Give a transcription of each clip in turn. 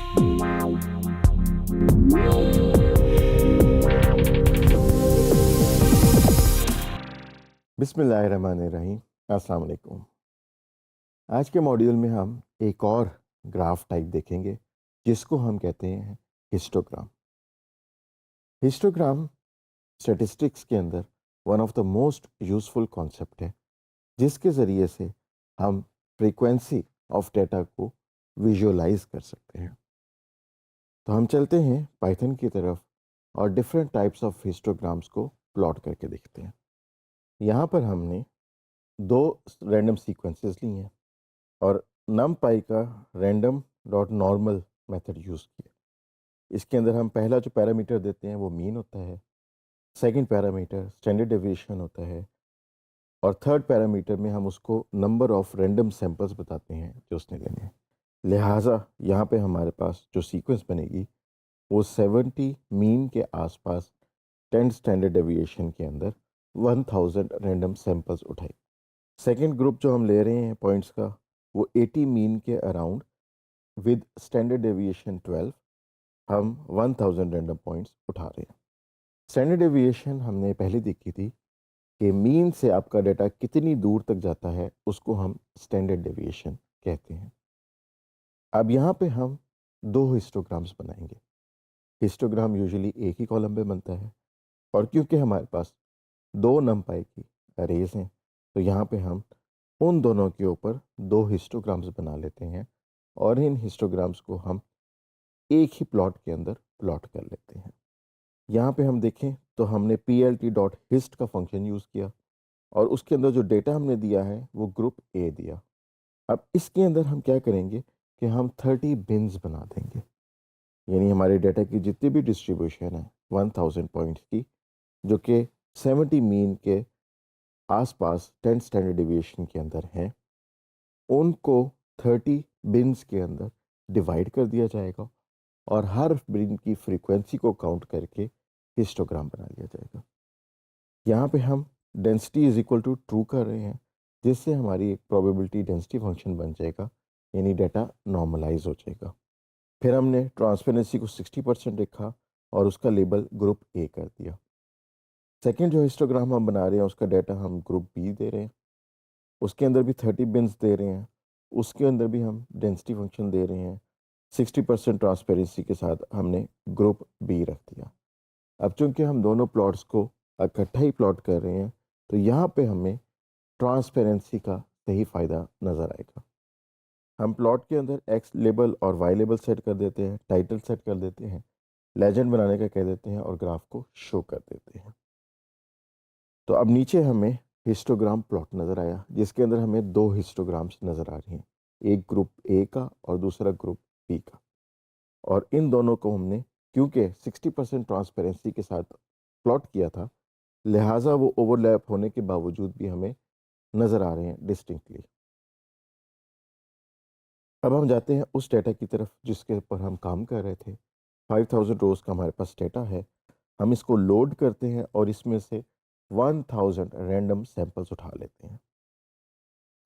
बिस्मिल्लाहिर्रहमानिर्रहीम। अस्सलाम वालेकुम। आज के मॉड्यूल में हम एक और ग्राफ टाइप देखेंगे जिसको हम कहते हैं हिस्टोग्राम। हिस्टोग्राम स्टैटिस्टिक्स के अंदर one of the most useful concept है जिसके ज़रिए से हम फ्रीक्वेंसी ऑफ डेटा को विजुअलाइज कर सकते हैं। तो हम चलते हैं पाइथन की तरफ और डिफरेंट टाइप्स ऑफ हिस्टोग्राम्स को प्लॉट करके देखते हैं। यहाँ पर हमने दो रैंडम सीक्वेंसेस ली हैं और numpy का random dot normal method use किया। इसके अंदर हम पहला जो पैरामीटर देते हैं वो मीन होता है, सेकंड पैरामीटर स्टैंडर्ड डेविएशन होता है और थर्ड पैरामीटर में हम उसको नंबर ऑफ रैंडम सैंपल्स बताते हैं जो उसने लेने हैं। लिहाजा यहाँ पे हमारे पास जो सीक्वेंस बनेगी वो 70 मीन के आसपास 10 स्टैंडर्ड डेविएशन के अंदर 1000 रैंडम सैंपल्स उठाए। सेकेंड ग्रुप जो हम ले रहे हैं पॉइंट्स का वो 80 मीन के अराउंड विद स्टैंडर्ड डेविएशन 12 हम 1000 रैंडम पॉइंट्स उठा रहे हैं। स्टैंडर्ड डेविएशन हमने पहले देखी थी कि मीन से आपका डाटा कितनी दूर तक जाता है उसको हम स्टैंडर्ड डेविएशन कहते हैं। अब यहाँ पे हम दो हिस्टोग्राम्स बनाएंगे। हिस्टोग्राम यूजुअली एक ही कॉलम पे बनता है और क्योंकि हमारे पास दो नंपाई की अरेज हैं तो यहाँ पे हम उन दोनों के ऊपर दो हिस्टोग्राम्स बना लेते हैं और इन हिस्टोग्राम्स को हम एक ही प्लॉट के अंदर प्लॉट कर लेते हैं। यहाँ पे हम देखें तो हमने plt.hist का फंक्शन यूज़ किया और उसके अंदर जो डेटा हमने दिया है वो ग्रुप ए दिया। अब इसके अंदर हम क्या करेंगे कि हम 30 बिन्स बना देंगे, यानी हमारे डेटा की जितनी भी डिस्ट्रीब्यूशन है 1000 पॉइंट्स की जो कि 70 मीन के आसपास 10 स्टैंडर्ड डेविएशन के अंदर हैं, उनको 30 बिन्स के अंदर डिवाइड कर दिया जाएगा और हर बिन की फ्रीक्वेंसी को काउंट करके हिस्टोग्राम बना लिया जाएगा। यहाँ पे हम density is equal to true कर रहे हैं जिससे हमारी एक प्रोबेबिलिटी डेंसिटी फंक्शन बन जाएगा, यानी डाटा नॉर्मलाइज हो जाएगा। फिर हमने ट्रांसपेरेंसी को 60% रखा और उसका लेबल ग्रुप ए कर दिया। सेकेंड जो हिस्टोग्राम हम बना रहे हैं उसका डाटा हम ग्रुप बी दे रहे हैं, उसके अंदर भी 30 बिन्स दे रहे हैं, उसके अंदर भी हम डेंसिटी फंक्शन दे रहे हैं। 60% ट्रांसपेरेंसी के साथ हमने ग्रुप बी रख दिया। अब चूंकि हम दोनों प्लॉट्स को इकट्ठा ही प्लॉट कर रहे हैं तो यहाँ पे हमें ट्रांसपेरेंसी का सही फ़ायदा नज़र आएगा। हम प्लॉट के अंदर एक्स लेबल और वाई लेबल सेट कर देते हैं, टाइटल सेट कर देते हैं, लेजेंड बनाने का कह देते हैं और ग्राफ को शो कर देते हैं। तो अब नीचे हमें हिस्टोग्राम प्लॉट नज़र आया जिसके अंदर हमें दो हिस्टोग्राम्स नज़र आ रहे हैं, एक ग्रुप ए का और दूसरा ग्रुप बी का। और इन दोनों को हमने क्योंकि 60% ट्रांसपेरेंसी के साथ प्लॉट किया था लिहाजा वो ओवरलैप होने के बावजूद भी हमें नज़र आ रहे हैं डिस्टिंक्टली। अब हम जाते हैं उस डेटा की तरफ जिसके ऊपर हम काम कर रहे थे। 5000 रोज़ का हमारे पास डेटा है, हम इसको लोड करते हैं और इसमें से 1000 रैंडम सैंपल्स उठा लेते हैं।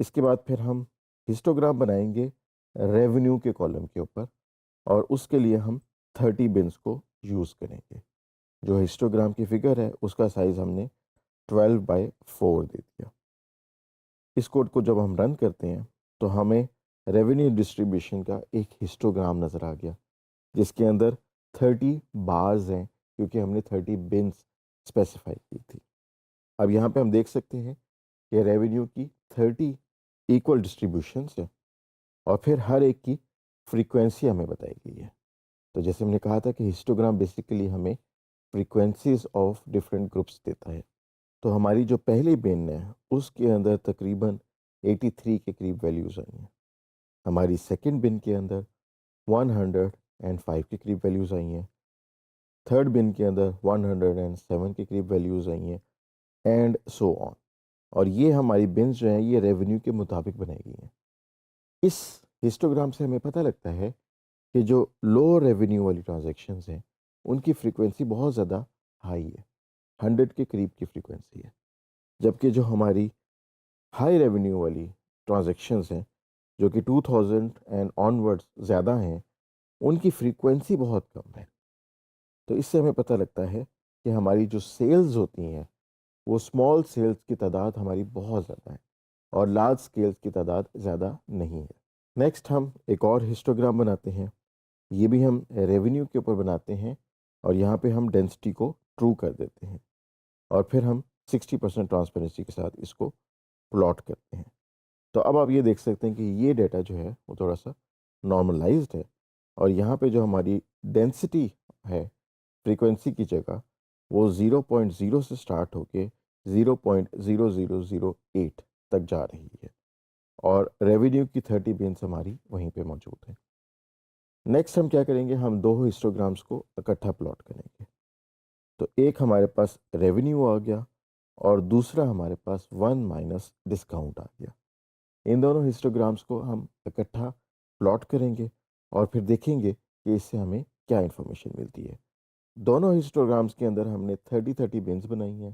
इसके बाद फिर हम हिस्टोग्राम बनाएंगे रेवेन्यू के कॉलम के ऊपर और उसके लिए हम 30 बिन्स को यूज़ करेंगे। जो हिस्टोग्राम की फिगर है उसका साइज़ हमने 12/4 दे दिया। इस कोड को जब हम रन करते हैं तो हमें रेवेन्यू डिस्ट्रीब्यूशन का एक हिस्टोग्राम नज़र आ गया जिसके अंदर 30 बार्स हैं क्योंकि हमने 30 बिन्स स्पेसिफाई की थी। अब यहाँ पे हम देख सकते हैं कि रेवेन्यू की 30 इक्वल डिस्ट्रीब्यूशंस हैं और फिर हर एक की फ्रीक्वेंसी हमें बताई गई है। तो जैसे हमने कहा था कि हिस्टोग्राम बेसिकली हमें फ्रीक्वेंसीज ऑफ डिफरेंट ग्रुप्स देता है। तो हमारी जो पहली बिन है उसके अंदर तकरीबन 83 के करीब वैल्यूज़ आई हैं। हमारी सेकंड बिन के अंदर 105 के करीब वैल्यूज़ आई हैं। थर्ड बिन के अंदर 107 के करीब वैल्यूज़ आई हैं एंड सो ऑन। और ये हमारी बिन्स जो हैं ये रेवेन्यू के मुताबिक बनाई गई हैं। इस हिस्टोग्राम से हमें पता लगता है कि जो लो रेवेन्यू वाली ट्रांजैक्शंस हैं उनकी फ्रीक्वेंसी बहुत ज़्यादा हाई है, 100 के करीब की फ्रीक्वेंसी है, जबकि जो हमारी हाई रेवेन्यू वाली ट्रांजैक्शंस हैं जो कि 2000 एंड ऑनवर्ड्स ज़्यादा हैं ان کی فریکوینسی بہت کم ہے. تو اس سے ہمیں پتہ لگتا ہے کہ ہماری جو سیلز ہوتی ہیں وہ اسمال سیلز کی تعداد ہماری بہت زیادہ ہے اور لارج سکیلز کی تعداد زیادہ نہیں ہے. نیکسٹ ہم ایک اور ہسٹوگرام بناتے ہیں. یہ بھی ہم ریونیو کے اوپر بناتے ہیں اور یہاں پہ ہم ڈینسٹی کو ٹرو کر دیتے ہیں اور پھر ہم 60% ٹرانسپیرنسی کے ساتھ اس کو پلاٹ کرتے ہیں. تو اب آپ یہ دیکھ سکتے ہیں کہ یہ ڈیٹا جو ہے وہ تھوڑا سا نارملائزڈ ہے اور یہاں پہ جو ہماری ڈینسٹی ہے فریکوینسی کی جگہ وہ 0.0 سے سٹارٹ ہو کے 0.0008 تک جا رہی ہے اور ریونیو کی 30 بینس ہماری وہیں پہ موجود ہیں. نیکسٹ ہم کیا کریں گے, ہم دو ہسٹوگرامس کو اکٹھا پلاٹ کریں گے. تو ایک ہمارے پاس ریونیو آ گیا اور دوسرا ہمارے پاس 1 مائنس ڈسکاؤنٹ آ گیا. ان دونوں ہسٹوگرامس کو ہم اکٹھا پلاٹ کریں گے اور پھر دیکھیں گے کہ اس سے ہمیں کیا انفارمیشن ملتی ہے. دونوں ہسٹوگرامس کے اندر ہم نے 30 بینس بنائی ہیں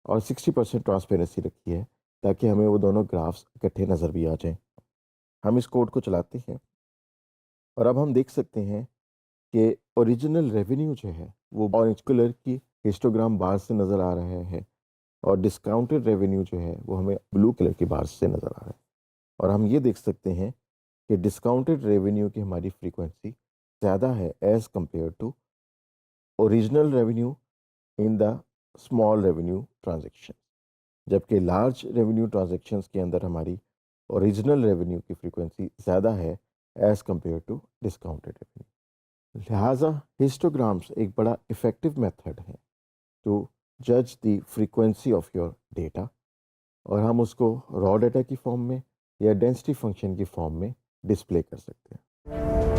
اور 60% ٹرانسپیرنسی رکھی ہے تاکہ ہمیں وہ دونوں گرافس اکٹھے نظر بھی آ جائیں. ہم اس کوڈ کو چلاتے ہیں اور اب ہم دیکھ سکتے ہیں کہ اوریجنل ریونیو جو ہے وہ اورنج کلر کی ہسٹوگرام بار سے نظر آ رہا ہے اور ڈسکاؤنٹڈ ریونیو جو ہے وہ ہمیں بلو کلر کی بار سے نظر آ رہا ہے. اور ہم یہ دیکھ سکتے ہیں کہ ڈسکاؤنٹڈ ریونیو کی ہماری فریکوینسی زیادہ ہے as compared to original revenue in the small revenue transaction, جبکہ لارج ریونیو ٹرانزیکشنس کے اندر ہماری اوریجنل ریونیو کی فریکوینسی زیادہ ہے as compared to discounted revenue. لہٰذا ہسٹوگرامس ایک بڑا افیکٹو میتھڈ ہے ٹو جج the frequency of your data اور ہم اس کو را ڈیٹا کی فارم میں یا ڈینسٹی فنکشن کی فارم میں ڈسپلے کر سکتے ہیں.